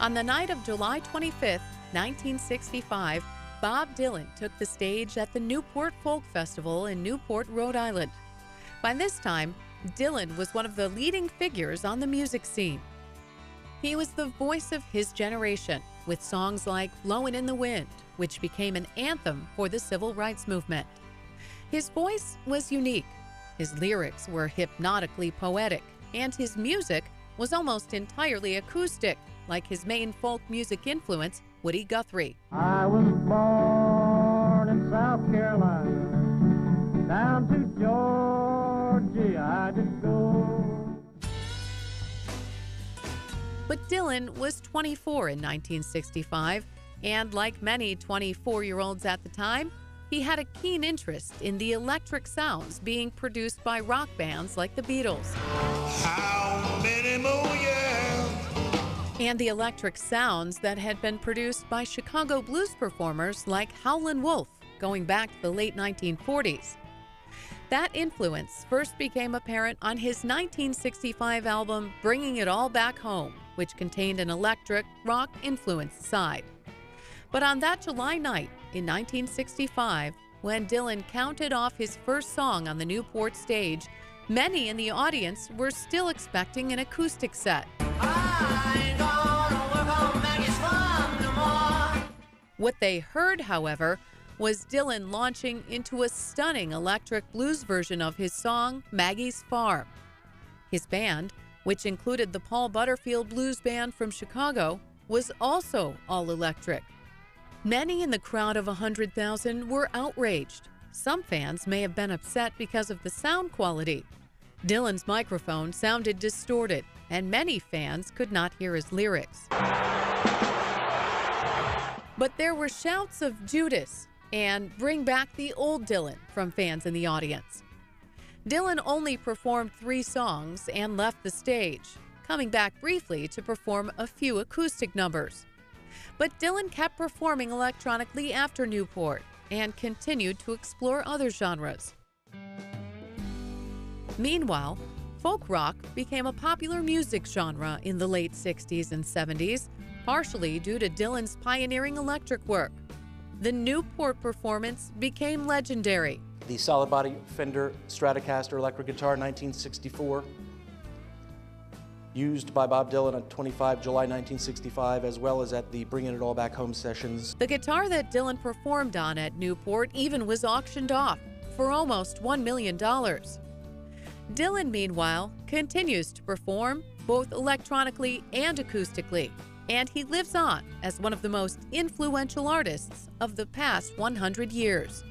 On the night of July 25, 1965, Bob Dylan took the stage at the Newport Folk Festival in Newport, Rhode Island. By this time, Dylan was one of the leading figures on the music scene. He was the voice of his generation, with songs like "Blowin' in the Wind," which became an anthem for the civil rights movement. His voice was unique. His lyrics were hypnotically poetic, and his music was almost entirely acoustic, like his main folk music influence, Woody Guthrie. I was born in South Carolina, down to Georgia I did go. But Dylan was 24 in 1965, and like many 24-year-olds at the time, he had a keen interest in the electric sounds being produced by rock bands like the Beatles. How many more years? And the electric sounds that had been produced by Chicago blues performers like Howlin' Wolf, going back to the late 1940s. That influence first became apparent on his 1965 album, Bringing It All Back Home, which contained an electric, rock-influenced side. But on that July night in 1965, when Dylan counted off his first song on the Newport stage, many in the audience were still expecting an acoustic set. I ain't gonna work on Maggie's farm no more. What they heard, however, was Dylan launching into a stunning electric blues version of his song, Maggie's Farm. His band, which included the Paul Butterfield Blues Band from Chicago, was also all electric. Many in the crowd of 100,000 were outraged. Some fans may have been upset because of the sound quality. Dylan's microphone sounded distorted, and many fans could not hear his lyrics. But there were shouts of "Judas" and "Bring back the old Dylan" from fans in the audience. Dylan only performed 3 songs and left the stage, coming back briefly to perform a few acoustic numbers. But Dylan kept performing electronically after Newport and continued to explore other genres. Meanwhile, folk rock became a popular music genre in the late 60s and 70s, partially due to Dylan's pioneering electric work. The Newport performance became legendary. The solid body Fender Stratocaster electric guitar, 1964. Used by Bob Dylan on 25 July 1965, as well as at the Bringing It All Back Home sessions. The guitar that Dylan performed on at Newport even was auctioned off for almost $1 million. Dylan, meanwhile, continues to perform both electronically and acoustically, and he lives on as one of the most influential artists of the past 100 years.